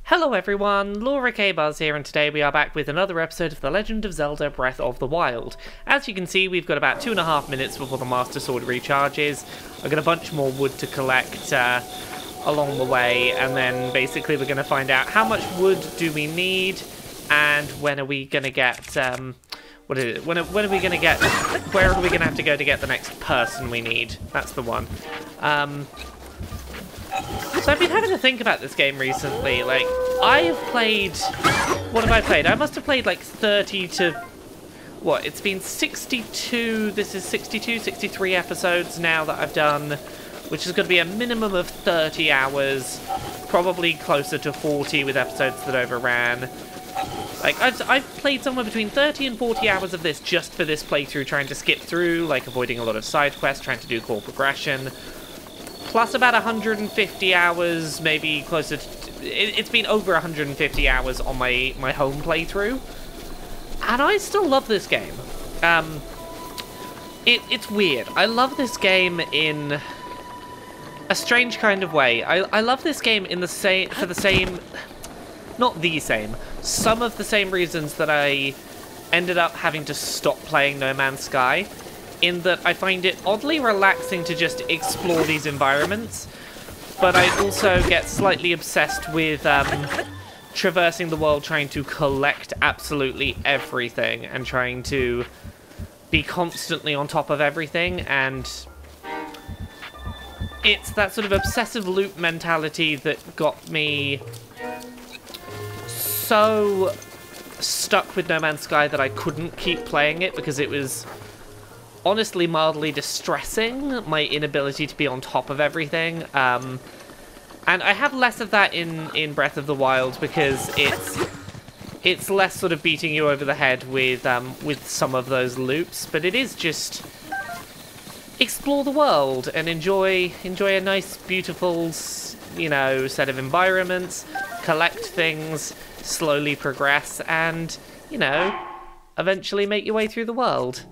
Hello everyone, LauraKBuzz here, and today we are back with another episode of The Legend of Zelda Breath of the Wild. As you can see, we've got about 2.5 minutes before the Master Sword recharges. I've got a bunch more wood to collect along the way, and then basically we're going to find out how much wood do we need, and when are we going to get, what is it? When are we going to get, where are we going to have to go to get the next person we need? That's the one. So I've been having to think about this game recently. Like, I've played... What have I played? I must have played like 30 to... What? It's been 62... This is 62, 63 episodes now that I've done, which is going to be a minimum of 30 hours. Probably closer to 40 with episodes that overran. Like, I've played somewhere between 30 and 40 hours of this just for this playthrough, trying to skip through, like avoiding a lot of side quests, trying to do core progression. Plus about 150 hours, maybe closer to... It's been over 150 hours on my home playthrough. And I still love this game. It's weird. I love this game in a strange kind of way. I love this game in the same... for the same... Not the same. Some of the same reasons that I ended up having to stop playing No Man's Sky. In that I find it oddly relaxing to just explore these environments, but I also get slightly obsessed with traversing the world, trying to collect absolutely everything and trying to be constantly on top of everything, and it's that sort of obsessive loop mentality that got me so stuck with No Man's Sky that I couldn't keep playing it because it was honestly mildly distressing, my inability to be on top of everything. And I have less of that in Breath of the Wild because it's less sort of beating you over the head with some of those loops, but it is just explore the world and enjoy a nice, beautiful, you know, set of environments, collect things, slowly progress, and, you know, eventually make your way through the world.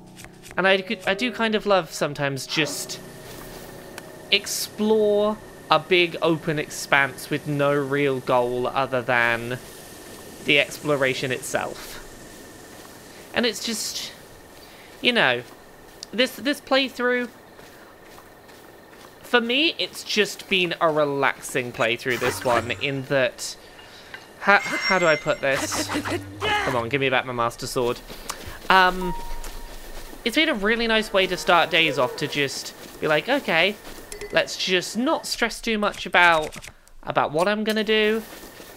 And I do kind of love sometimes just explore a big open expanse with no real goal other than the exploration itself. And it's just, you know, this playthrough, for me, it's just been a relaxing playthrough, this one, in that, how do I put this? Come on, give me back my Master Sword. It's been a really nice way to start days off, to just be like, okay, let's just not stress too much about what I'm going to do.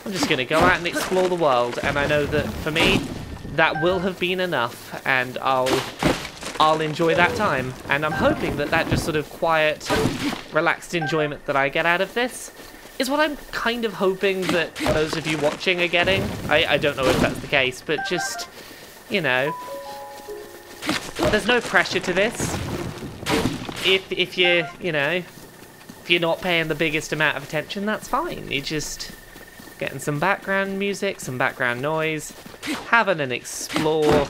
I'm just going to go out and explore the world, and I know that for me, that will have been enough, and I'll enjoy that time. And I'm hoping that that just sort of quiet, relaxed enjoyment that I get out of this is what I'm kind of hoping that those of you watching are getting. I don't know if that's the case, but just, you know... There's no pressure to this. If you know, if you're not paying the biggest amount of attention, that's fine. You're just getting some background music, some background noise, having an explore,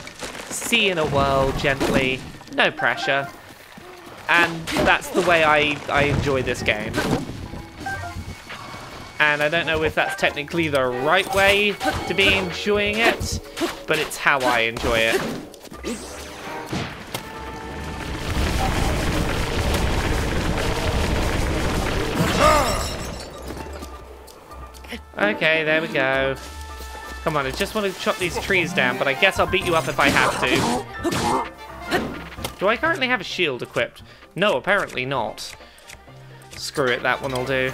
seeing a world gently, no pressure. And that's the way I enjoy this game. And I don't know if that's technically the right way to be enjoying it, but it's how I enjoy it. Okay, there we go. Come on, I just want to chop these trees down, but I guess I'll beat you up if I have to. Do I currently have a shield equipped? No, apparently not. Screw it, that one will do.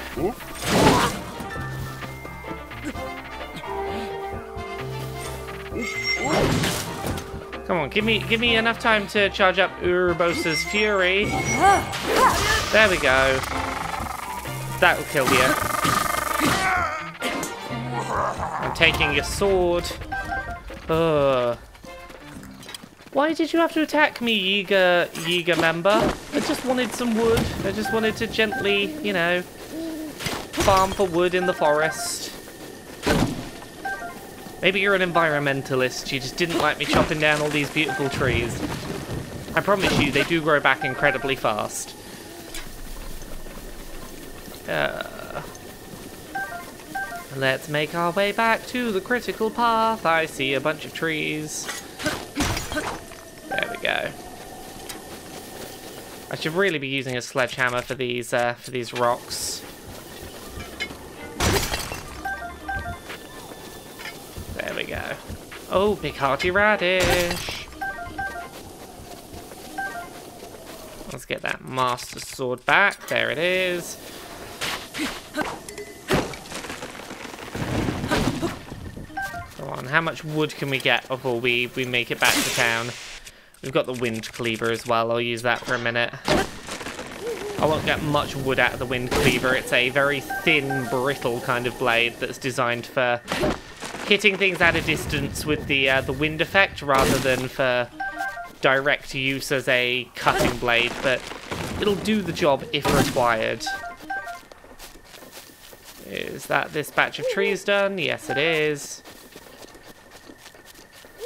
Come on, give me enough time to charge up Urbosa's Fury. There we go. That'll kill you. I'm taking your sword. Ugh. Why did you have to attack me, Yiga member? I just wanted some wood. I just wanted to gently, you know, farm for wood in the forest. Maybe you're an environmentalist. You just didn't like me chopping down all these beautiful trees. I promise you, they do grow back incredibly fast. Let's make our way back to the critical path. I see a bunch of trees. There we go. I should really be using a sledgehammer for these rocks. There we go. Oh, big hearty radish. Let's get that master sword back. There it is. Go on, how much wood can we get before we make it back to town? We've got the wind cleaver as well. I'll use that for a minute. I won't get much wood out of the wind cleaver. It's a very thin, brittle kind of blade that's designed for hitting things at a distance with the wind effect rather than for direct use as a cutting blade, but it'll do the job if required. Is that this batch of trees done? Yes, it is.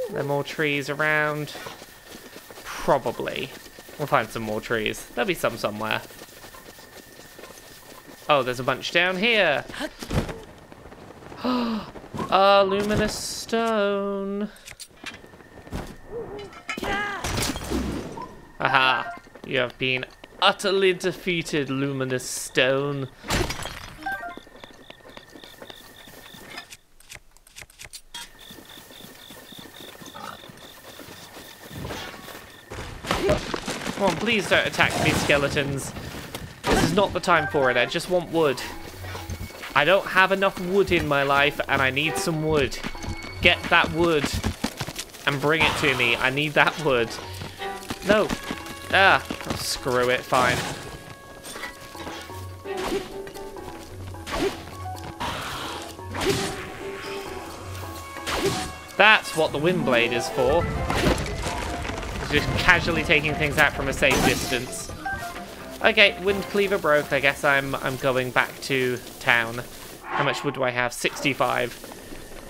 Are there more trees around? Probably. We'll find some more trees. There'll be some somewhere. Oh, there's a bunch down here. Ah, luminous stone. Aha! You have been utterly defeated, luminous stone. Come on, please don't attack me, skeletons. This is not the time for it. I just want wood. I don't have enough wood in my life, and I need some wood. Get that wood and bring it to me. I need that wood. No. Ah, oh, screw it. Fine. That's what the wind blade is for. Just casually taking things out from a safe distance. Okay, wind cleaver broke. I guess I'm going back to town. How much wood do I have? 65.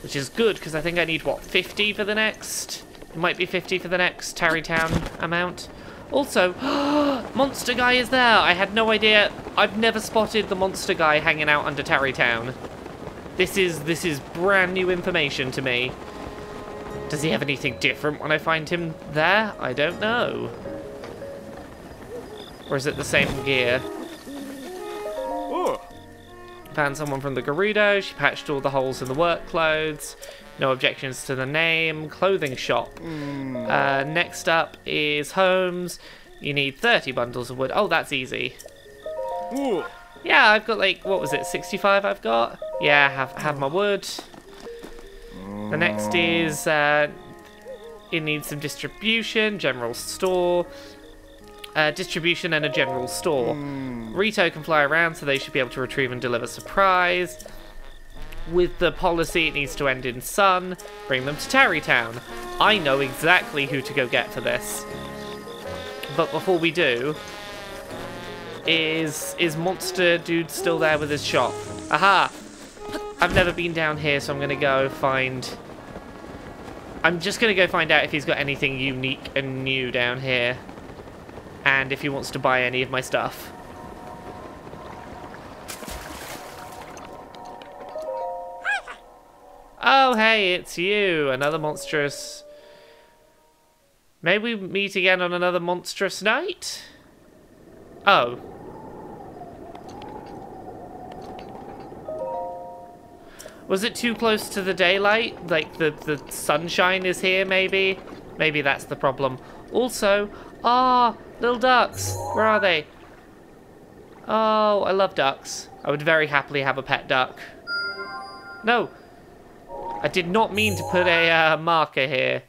Which is good, because I think I need, what, 50 for the next? It might be 50 for the next Tarrytown amount. Also, monster guy is there. I had no idea. I've never spotted the monster guy hanging out under Tarrytown. This is brand new information to me. Does he have anything different when I find him there? I don't know. Or is it the same gear? Ooh. Found someone from the Gerudo. She patched all the holes in the work clothes. No objections to the name. Clothing shop. Next up is homes. You need 30 bundles of wood. Oh, that's easy. Ooh. Yeah, I've got like, what was it, 65 I've got? Yeah, have my wood. The next is, it needs some distribution, general store. Distribution and a general store. Rito can fly around, so they should be able to retrieve and deliver supplies. With the policy, it needs to end in sun. Bring them to Tarrytown. I know exactly who to go get for this. But before we do, is Monster Dude still there with his shop? Aha! I've never been down here, so I'm going to go find... I'm just going to go find out if he's got anything unique and new down here. And if he wants to buy any of my stuff. Oh, hey, it's you. Another monstrous... May we meet again on another monstrous night? Oh. Was it too close to the daylight? Like, the sunshine is here, maybe? Maybe that's the problem. Also, little ducks. Where are they? Oh, I love ducks. I would very happily have a pet duck. No. I did not mean to put a marker here.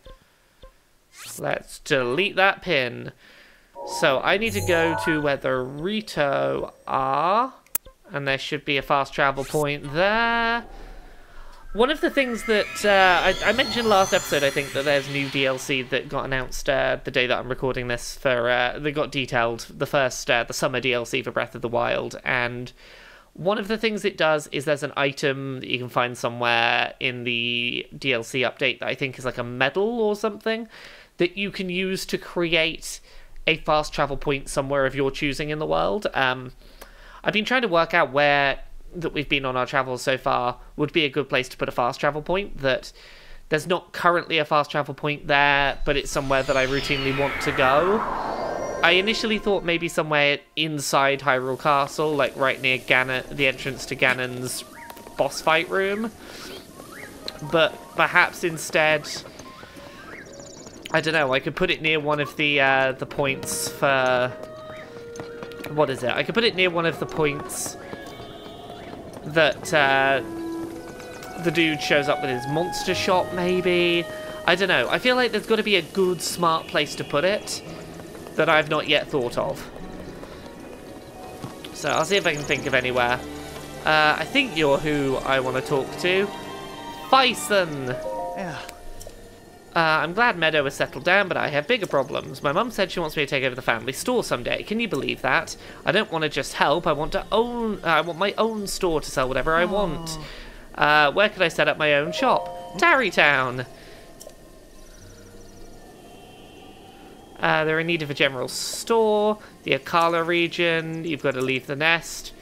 Let's delete that pin. So, I need to go to where the Rito are. And there should be a fast travel point there. One of the things that I mentioned last episode, I think, that there's new DLC that got announced the day that I'm recording this for, they got detailed, the summer DLC for Breath of the Wild, and one of the things it does is there's an item that you can find somewhere in the DLC update that I think is like a medal or something, that you can use to create a fast travel point somewhere of your choosing in the world. I've been trying to work out where that we've been on our travels so far would be a good place to put a fast travel point. That there's not currently a fast travel point there, but it's somewhere that I routinely want to go. I initially thought maybe somewhere inside Hyrule Castle, like right near the entrance to Ganon's boss fight room. But perhaps instead, I don't know, I could put it near one of the points for... What is it? I could put it near one of the points that the dude shows up with his monster shop, maybe. I don't know. I feel like there's got to be a good, smart place to put it that I've not yet thought of. So I'll see if I can think of anywhere. I think you're who I want to talk to. Bison! Yeah. I'm glad Meadow has settled down, but I have bigger problems. My mum said she wants me to take over the family store someday. Can you believe that? I don't want to just help. I want my own store to sell whatever I want. Where could I set up my own shop? Tarrytown. They're in need of a general store. The Akala region. You've got to leave the nest.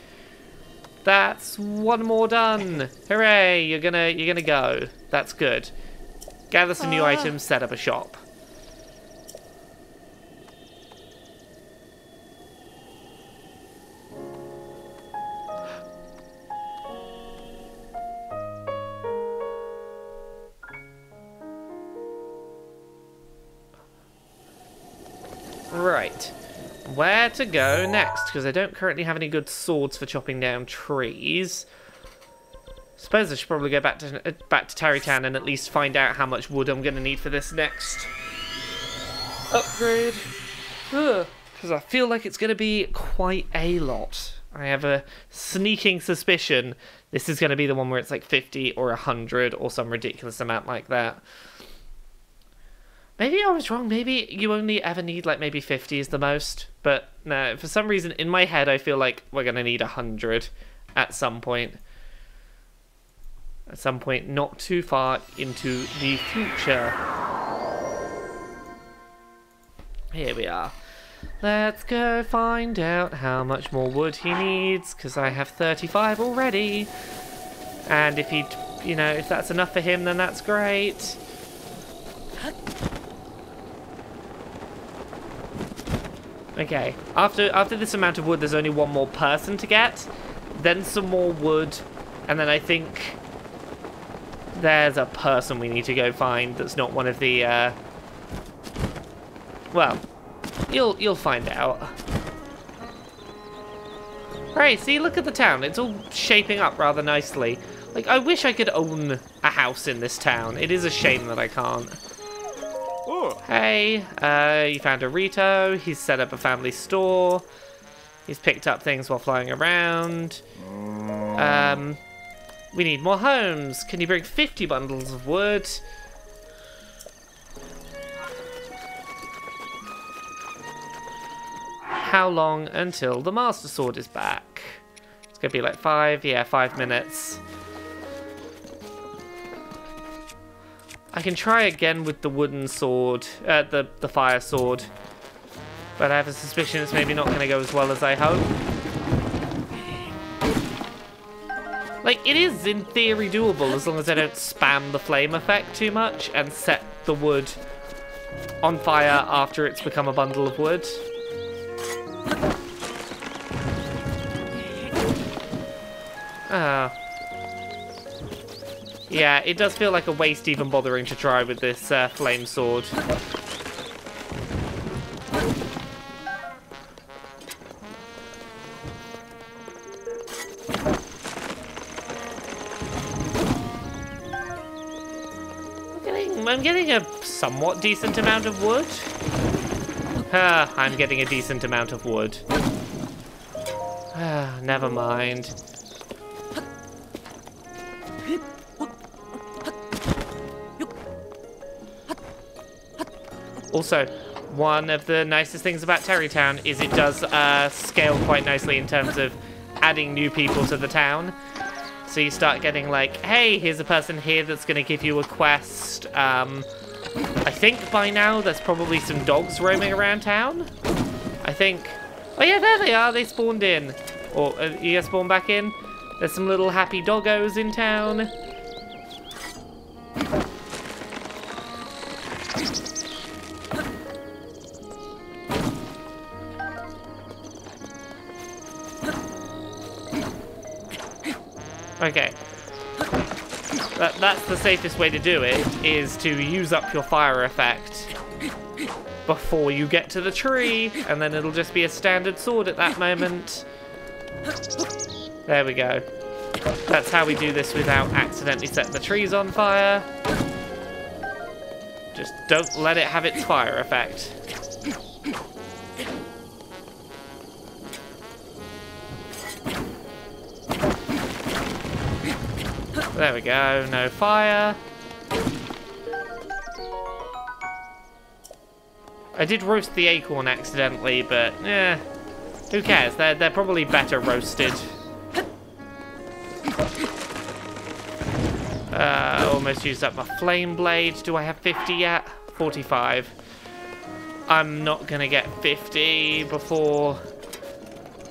That's one more done. Hooray! You're gonna go. That's good. Gather some new items. Set up a shop. Right, where to go next? Because I don't currently have any good swords for chopping down trees. Suppose I should probably go back to Tarrytown and at least find out how much wood I'm going to need for this next upgrade. Because I feel like it's going to be quite a lot. I have a sneaking suspicion this is going to be the one where it's like 50 or 100 or some ridiculous amount like that. Maybe I was wrong. Maybe you only ever need like maybe 50 is the most. But no, for some reason in my head I feel like we're going to need 100 at some point. At some point not too far into the future. Here we are. Let's go find out how much more wood he needs, because I have 35 already. And if if that's enough for him, then that's great. Okay, after this amount of wood, there's only one more person to get, then some more wood, and then I think there's a person we need to go find that's not one of the, well, you'll find out. Right, see, look at the town. It's all shaping up rather nicely. Like, I wish I could own a house in this town. It is a shame that I can't. Hey, you found a Rito. He's set up a family store. He's picked up things while flying around. We need more homes. Can you bring 50 bundles of wood? How long until the Master Sword is back? It's gonna be like 5 minutes. I can try again with the wooden sword, the fire sword, but I have a suspicion it's maybe not going to go as well as I hope. Like, it is in theory doable as long as I don't spam the flame effect too much and set the wood on fire after it's become a bundle of wood. Oh. Yeah, it does feel like a waste even bothering to try with this flame sword. I'm getting a somewhat decent amount of wood. I'm getting a decent amount of wood. Never mind. Also, one of the nicest things about Tarrytown is it does scale quite nicely in terms of adding new people to the town. So you start getting like, hey, here's a person here that's going to give you a quest. I think by now there's probably some dogs roaming around town. I think... Oh yeah, there they are. They spawned in. Or you guys spawned back in? There's some little happy doggos in town. Okay. That's the safest way to do it, is to use up your fire effect before you get to the tree, and then it'll just be a standard sword at that moment. There we go. That's how we do this without accidentally setting the trees on fire. Just don't let it have its fire effect. There we go, no fire. I did roast the acorn accidentally, but who cares? They're probably better roasted. Almost used up my flame blade. Do I have 50 yet? 45. I'm not gonna get 50 before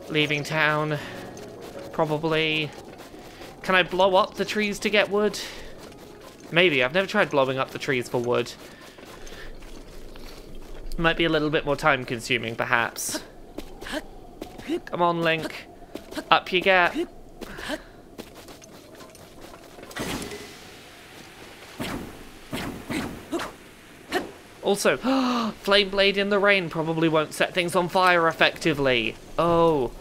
leaving town. Probably. Can I blow up the trees to get wood? Maybe. I've never tried blowing up the trees for wood. Might be a little bit more time consuming, perhaps. Come on, Link. Up you get. Also, Flame Blade in the rain probably won't set things on fire effectively. Oh.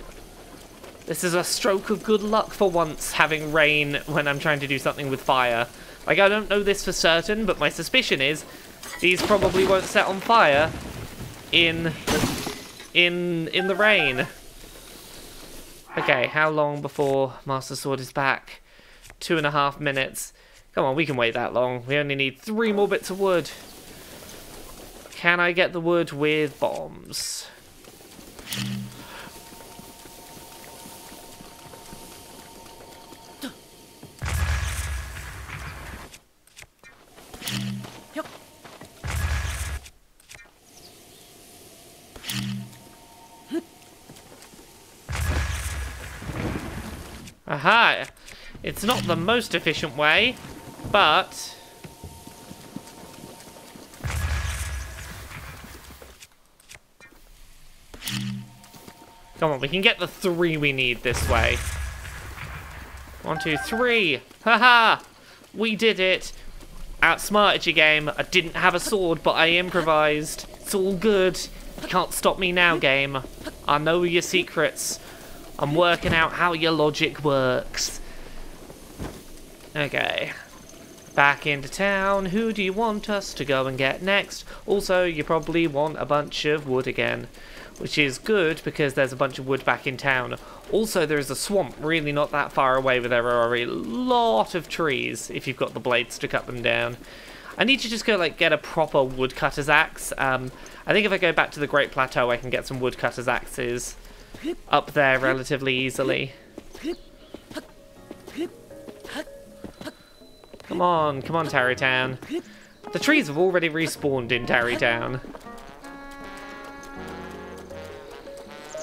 This is a stroke of good luck for once, having rain when I'm trying to do something with fire. Like, I don't know this for certain, but my suspicion is these probably won't set on fire in the rain. Okay, how long before Master Sword is back? 2.5 minutes. Come on, we can wait that long. We only need 3 more bits of wood. Can I get the wood with bombs? Aha! It's not the most efficient way, but come on, we can get the 3 we need this way. 1, 2, 3. Haha! We did it. Outsmarted you, game. I didn't have a sword, but I improvised. It's all good. You can't stop me now, game. I know your secrets. I'm working out how your logic works. Okay. Back into town. Who do you want us to go and get next? Also, you probably want a bunch of wood again, which is good because there's a bunch of wood back in town. Also, there is a swamp really not that far away where there are a lot of trees if you've got the blades to cut them down. I need to just go like get a proper woodcutter's axe. I think if I go back to the Great Plateau, I can get some woodcutter's axes up there relatively easily. Come on, Tarrytown. The trees have already respawned in Tarrytown.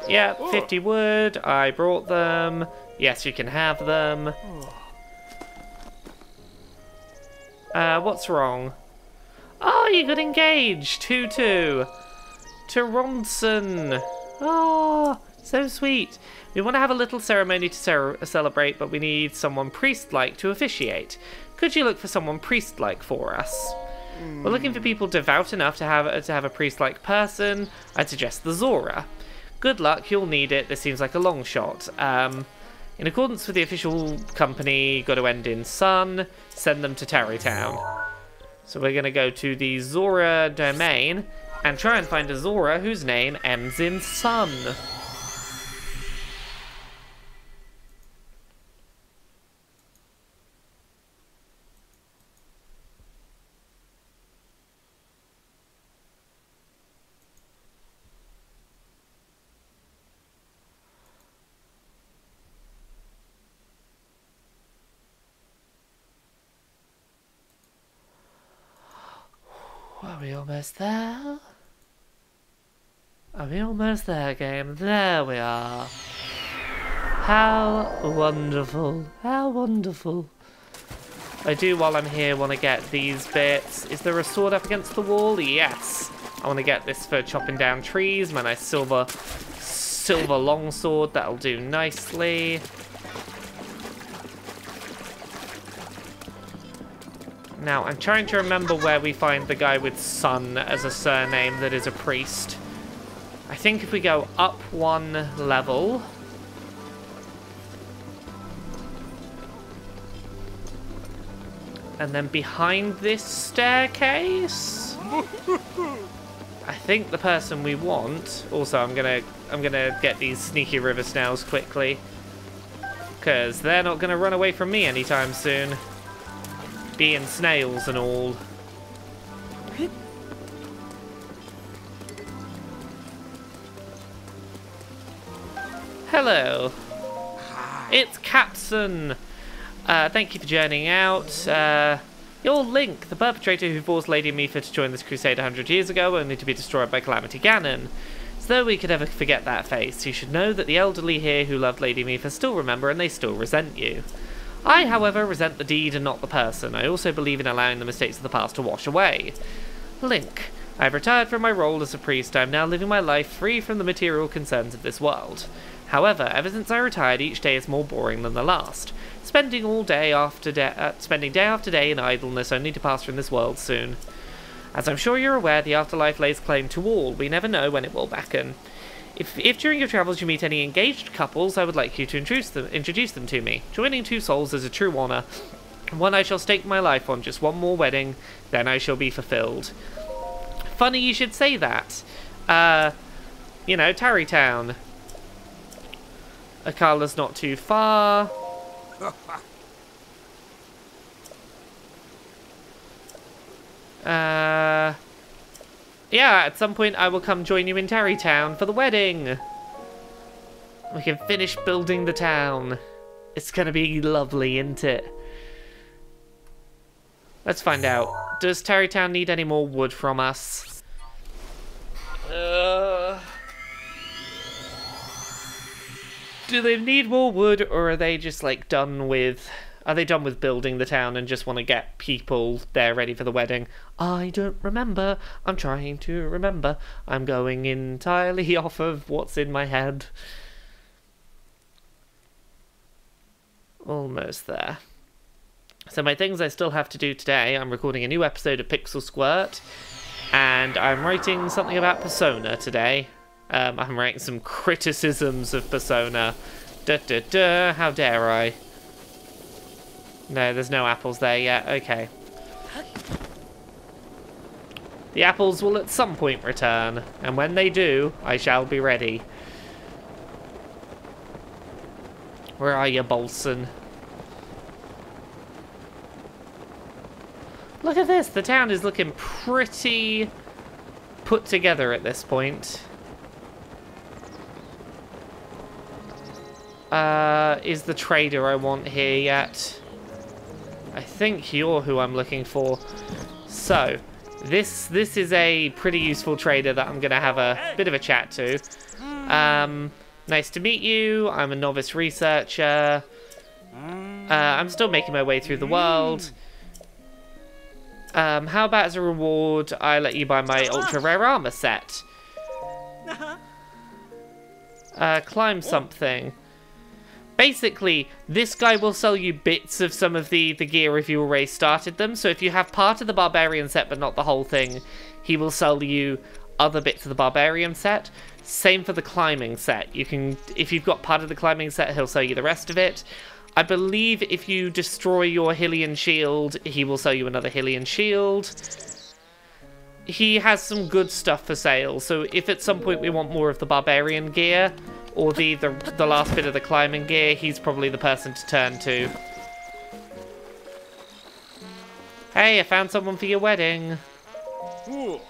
Yeah, 50 wood. I brought them. Yes, you can have them. What's wrong? Oh, you got engaged. 2-2. To Ronson. Oh, so sweet. We want to have a little ceremony to celebrate, but we need someone priest-like to officiate. Could you look for someone priest-like for us? We're looking for people devout enough to have a priest-like person. I'd suggest the Zora. Good luck, you'll need it. This seems like a long shot. In accordance with the official company, got to end in Sun. Send them to Tarrytown. So we're going to go to the Zora domain and try and find a Zora whose name ends in Sun. Are we almost there? Are we almost there, game? There we are. How wonderful. How wonderful. I do, while I'm here, want to get these bits. Is there a sword up against the wall? Yes. I want to get this for chopping down trees. My nice silver longsword. That'll do nicely. Now, I'm trying to remember where we find the guy with Sun as a surname that is a priest. I think if we go up one level... and then behind this staircase... I think the person we want... Also, I'm gonna get these sneaky river snails quickly. Because they're not gonna run away from me anytime soon. Being snails and all. Hello. It's Capson. Thank you for journeying out. You're Link, the perpetrator who forced Lady Mifa to join this crusade 100 years ago, only to be destroyed by Calamity Ganon. As though we could ever forget that face, you should know that the elderly here who loved Lady Mifa still remember and they still resent you. I, however, resent the deed and not the person. I also believe in allowing the mistakes of the past to wash away. Link, I have retired from my role as a priest. I am now living my life free from the material concerns of this world. However, ever since I retired, each day is more boring than the last. Spending day after day in idleness, only to pass from this world soon. As I'm sure you're aware, the afterlife lays claim to all. We never know when it will beckon. If during your travels you meet any engaged couples, I would like you to introduce them to me. Joining two souls is a true honour. One I shall stake my life on. Just one more wedding, then I shall be fulfilled. Funny you should say that. You know, Tarrytown. Akala's not too far. Yeah, at some point I will come join you in Tarrytown for the wedding. We can finish building the town. It's gonna be lovely, isn't it? Let's find out. Does Tarrytown need any more wood from us? Do they need more wood, or are they just like done with... Are they done with building the town and just want to get people there ready for the wedding? I don't remember. I'm trying to remember. I'm going entirely off of what's in my head. Almost there. So my things I still have to do today. I'm recording a new episode of Pixel Squirt. And I'm writing something about Persona today. I'm writing some criticisms of Persona. How dare I? No, there's no apples there yet. Okay. The apples will at some point return, and when they do, I shall be ready. Where are you, Bolson? Look at this. The town is looking pretty put together at this point. Is the trader I want here yet? I think you're who I'm looking for. So, this is a pretty useful trader that I'm going to have a bit of a chat to. Nice to meet you. I'm a novice researcher. I'm still making my way through the world. How about as a reward, I let you buy my ultra rare armor set? Climb something. Basically, this guy will sell you bits of some of the gear if you already started them. So if you have part of the Barbarian set but not the whole thing, he will sell you other bits of the Barbarian set. Same for the climbing set. You can, if you've got part of the climbing set, he'll sell you the rest of it. I believe if you destroy your Hylian shield, he will sell you another Hylian shield. He has some good stuff for sale. So if at some point we want more of the Barbarian gear, or the last bit of the climbing gear, he's probably the person to turn to. Hey, I found someone for your wedding. Ooh.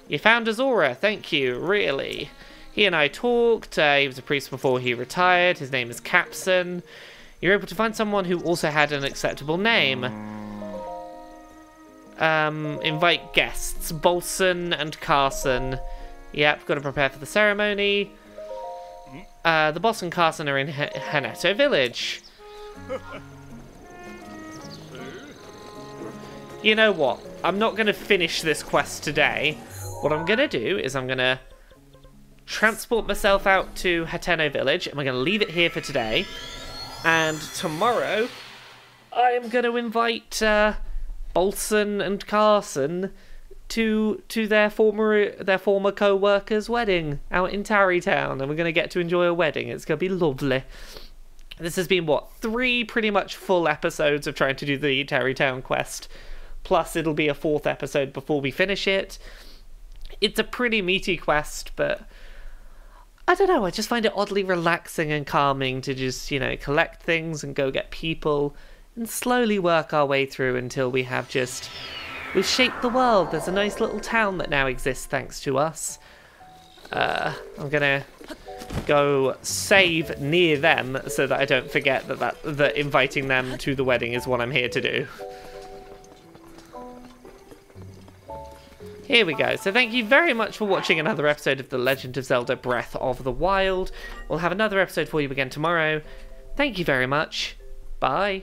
You found Azora, thank you, really. He and I talked, he was a priest before he retired, his name is Capson. You're able to find someone who also had an acceptable name. Invite guests, Bolson and Carson. Yep, got to prepare for the ceremony. the boss and Carson are in Hanetto Village. You know what? I'm not going to finish this quest today. What I'm going to do is I'm going to transport myself out to Hateno Village, and we're going to leave it here for today. And tomorrow, I am going to invite Bolson and Carson to their former co-worker's wedding out in Tarrytown, and we're going to get to enjoy a wedding. It's going to be lovely. This has been, what, 3 pretty much full episodes of trying to do the Tarrytown quest. Plus, it'll be a 4th episode before we finish it. It's a pretty meaty quest, but I don't know, I just find it oddly relaxing and calming to just, you know, collect things and go get people and slowly work our way through until we have just... we've shaped the world. There's a nice little town that now exists thanks to us. I'm gonna go save near them so that I don't forget that inviting them to the wedding is what I'm here to do. Here we go. So thank you very much for watching another episode of The Legend of Zelda Breath of the Wild. We'll have another episode for you again tomorrow. Thank you very much. Bye.